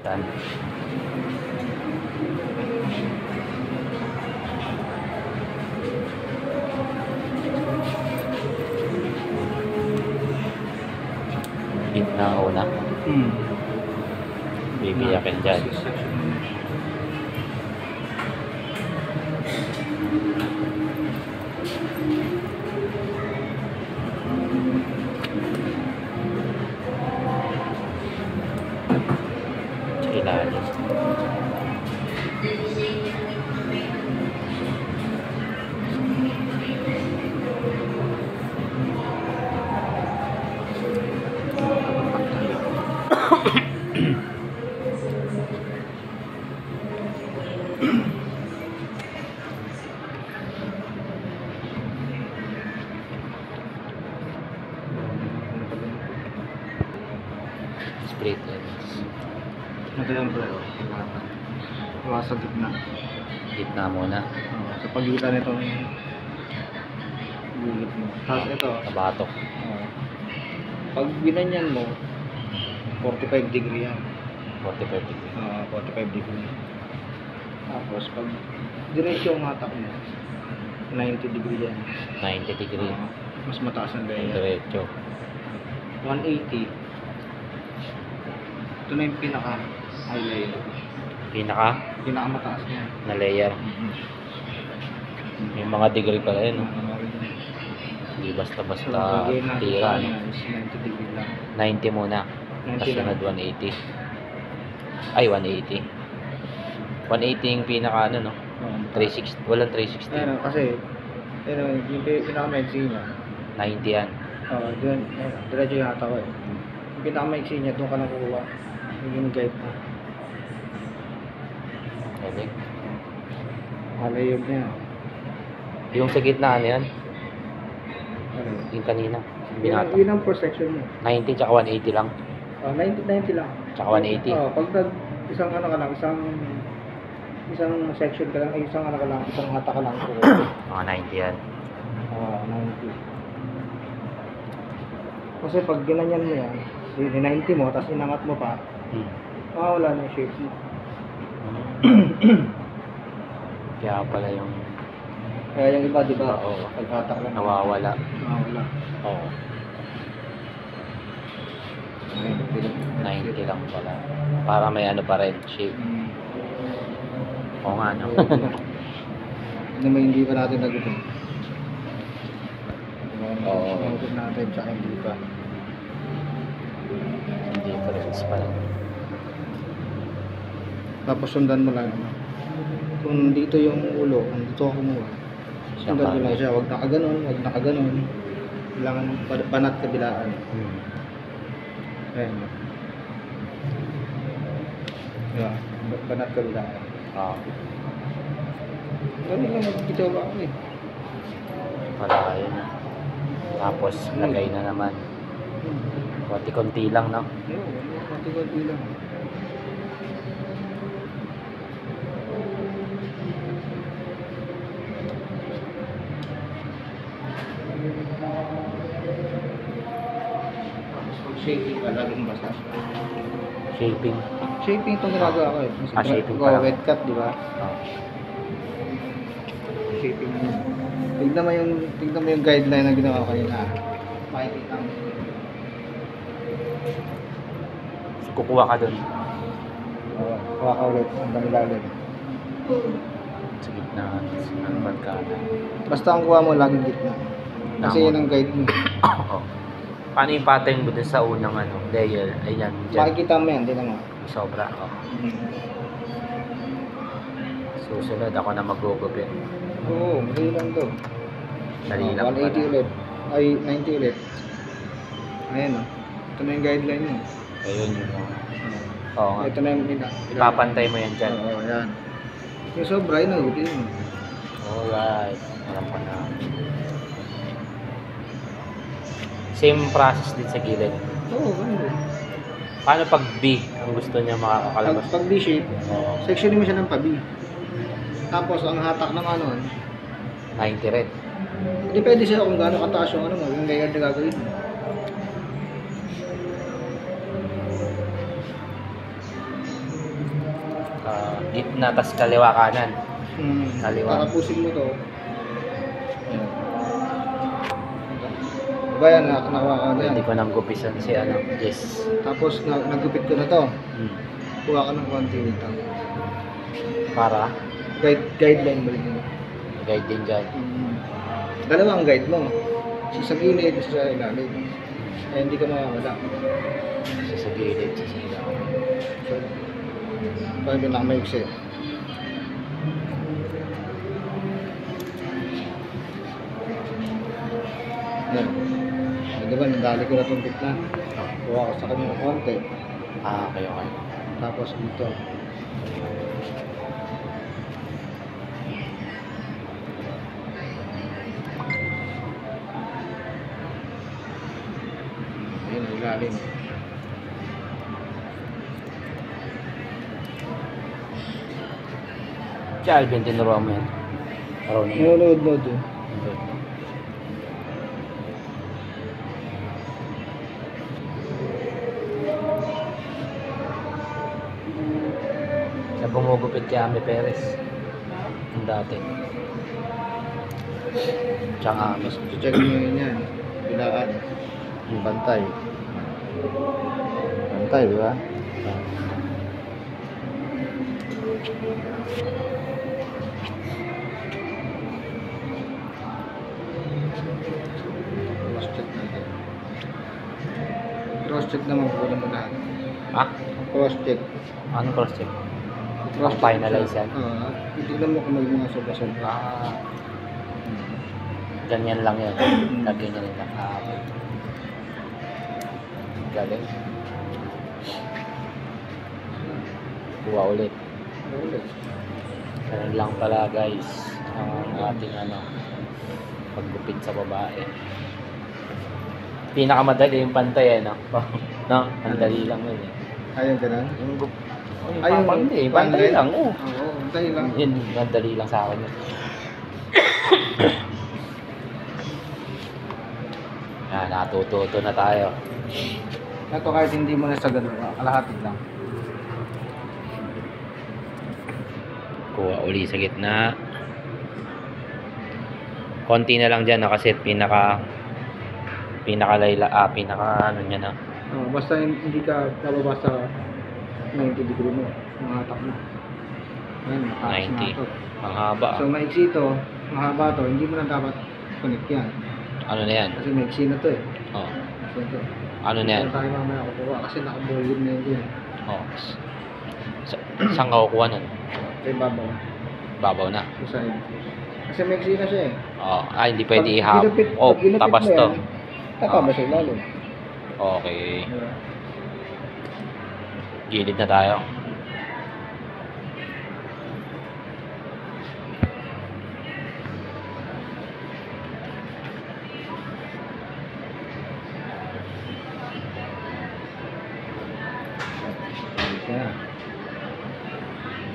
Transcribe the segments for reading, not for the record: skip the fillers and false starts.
Yan. Gitna una. Bibiyakin dyan. Sa ilalim. Split lens. Matalang bro. Iwas sa gitna. Gitna muna. Sa pagitan nito gilid mo. Tapos ito. Kabatok. Pag binanyan mo, 45 degree yan. 45 degree. 45 degree. Tapos pag diretso ang hatak mo, 90 degree yan. 90 degree. Mas mataas ang layer. Diretso. 180. Ito na yung pinaka high layer. Pinaka mataas niya. Na layer. May mga degree pala yun. Hindi basta-basta tira. No? 90 degree lang. 90 muna. 90 Tapos lang. sunod 180. Ay, 180. 180 yung pinaka ano, no? 360. Walang 360. Ayun, kasi yung pinaka-maiksi niya. 90 yan. Doon, diretso yung hatak ko eh. Yung pinaka-maiksi niya, doon ka lang kukuha. Yung guide mo. Galing. Malayog niya. Yung sa gitna, ano yan? Ano? Yung kanina. Yung binata. Yun ang protection mo. 90 tsaka 180 lang. 90 lang. Tsaka 180. Pag isang ano ka lang, isang section ka lang, isang ano ka lang, isang hata ka lang. Mga 90 yan. 90. Kasi pag ginanyan mo yan, 90 mo, tapos inangat mo pa, wala na yung shape mo. Kaya pala yung Kaya yung iba, di ba? Oo. Paghatak lang. nawawala. Nawawala. Oo. 90 lang pala. Para may ano pa rin, shape. Oo nga, no? Naman hindi pa natin nagutom. Oo. Nagutom natin, tsaka hindi pa. Hindi pa rin pala. Tapos sundan mo lang. Kung dito yung ulo, kung dito ako kumuha, sundan mo lang siya. Huwag nakaganon. Kailangan banat kabilaan. Ayan. Yeah, banat kabilaan. Oo. Ganun lang magkitaw ba ako eh. Wala yun. Tapos, lagay na naman. Konti-konti lang, no? Oo, konti-konti lang. Shaping ka, laging basa. Shaping. Shaping itong ginagawa ko eh. Shaping pa lang. Wet cut, di ba? Oo. Shaping mo. Tignan mo yung guideline na ginawa ko kanina. Makikita mo. So, kukuha ka dun. Kuha ka ulit. Hanggang ilalim. Sa gitna. Sa barkada. Basta ang kuha mo, laging gitna. Kasi Tama. yun ang guide mo. Oo. Paano yung pattern mo dun sa unang ano, layer? Ayan, dyan. Makikita mo yan, tignan mo. Sobra. Oh. Susunod, ako na magugupit. Oo, madali lang to. Dali lang 180 pala. ulit. Ay, 90 ulit. Ayan o. Ito na yung guideline mo. Ayun yung Oo nga. Ito na yung Papantay mo yan dyan. Oo, yan. Yung sobra, yun nagutin mo. Alright. Alam ko na. Same process din sa gilid. Oo, ganun. Paano pag B ang gusto niya makakalabas? Pag B-shape, Oo. sectionin mo siya ng pa-B. Tapos, ang hatak ng ano, 90 rin. depende siya kung gaano kataas yung ano mo, yung layer na gagawin mo. Gitna, tas kaliwa kanan. Kaliwa. Tatapusin mo to. Ayan. Diba yan, nakuha ka na yan. Pwede ko nang gupisan si ano, Jess. Tapos nagupit ko na to. Hmm. Kuha ka ng konti dito. Para Guideline ba rin? guide din dyan. Dalawang guide mo. Isa sa gilid, isa sa ilalim. Eh, hindi ka makakala. Isa sa gilid, isa sa ilalim. So, parang pinakamaiksi. Yan. Diba, nadali ko na itong gitna. Kuha ko sa kanya ng konti. Okay, okay. Tapos dito. Ayan, ang ilalim. Si Alvin, tinuruan mo yan. Marunong. Nanonood mo doon. Sa bumugupit kay Ami Perez. Yung dati. Tsaka Ami. Check nyo yun yan. Bilaan. Bantay. Pantay, di ba? Cross check natin. Cross check naman po naman lahat. Ha? Cross check. Anong cross check? Cross check. Finalize yan? Titignan mo kung may mga sobra-sobra. Ah. Ganyan lang yun. Ganyan lang. Ah, okay. Galing. Kuha ulit. Ganun lang pala guys ang ating ano paggupit sa babae. Pinakamadali yung pantay no? No? Ang dali lang yun eh. Ayun ka na? Yung Ayun, pantay pantay lang oh. Oo, pantay lang. Yun, madali lang sa akin yun. Yan, natututo na tayo. Ito kahit hindi mo na sa ganun, kalahatin lang. Kuha uli sa gitna. Konti na lang dyan, no? Kasi pinaka ano niya na. Basta hindi ka bababa sa 90 degree mo, mahatak mo. Ayan, mataas na 90. ito. Ang haba. So maiksi ito, mahaba to, hindi mo na dapat connect yan. Ano na yan? Kasi maiksi na to eh. Oh. So ito. Ano na yan? Kung tayo mamaya kukuha kasi naka-volume na yun yan. Oh. Saan ka kukuha nun? Kaya babaw. Babaw na. Sa side. Kasi maiksi na siya eh. Oh. Ah, hindi pwede Pag ihap. ginupit- Oh, pag ginupit tabas mo to. yan, tataba siya ilalim. Okay. Diba? Gilid na tayo. Siya.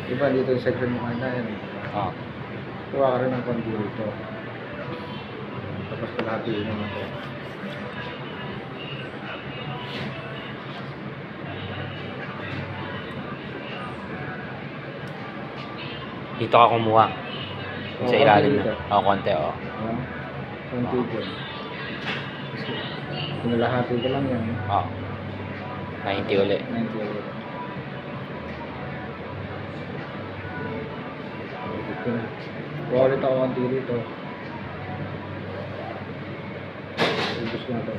Diba dito yung section mo kanya yan. Oh. Kuha ka rin ng konti rito. Tapos kalahatiin mo ito. Dito ka kumuha. Oo, Sa ilalim konti na. dito. Oh, konti oh. Konti dyan. Pinalahati ko lang yan. Oh. 90 uli. 90 ulit. Ito na. Kuha ulit ako konti dito. Ubus ko na ito.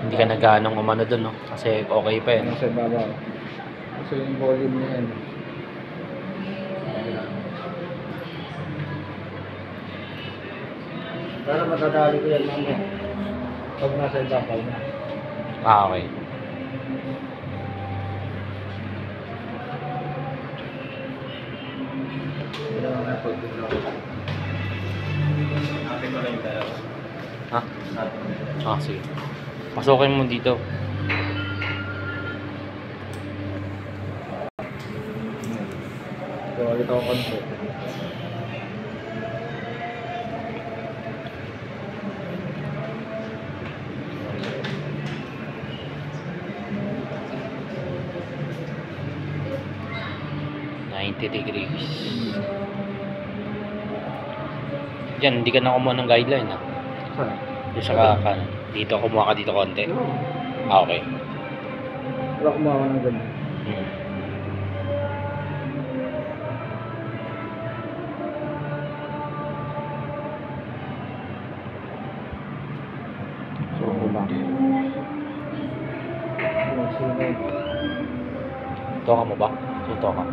Hindi ka na ganong umano dun, no? Kasi okay pa eh. Ano sa ibabaw? Kasi yung volume niya yan. Para matadali ko yan mamaya. Pag nasa ibabaw na. Ah, okay. Hindi naman nga pag-dulaw. Natin pala yung dalawa. Ha? Ah, sige. Pasukin mo dito. So, ulit ako konti. 30 degrees. Diyan, hindi ka na kumuha ng guideline ah. Saan? Doon sa kanan. Dito, kumuha ka dito konti. Ah, okay. Wala kumawa ng ganun. Hmm. So, wala. Sunod. Toka mo ba? So, toka.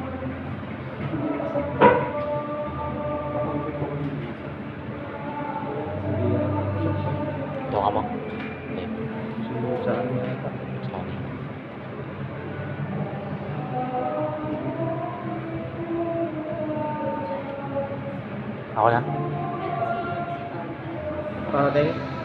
Toka mo? Okay. Sunod sa ano yata. Sorry. Ako na? Parating?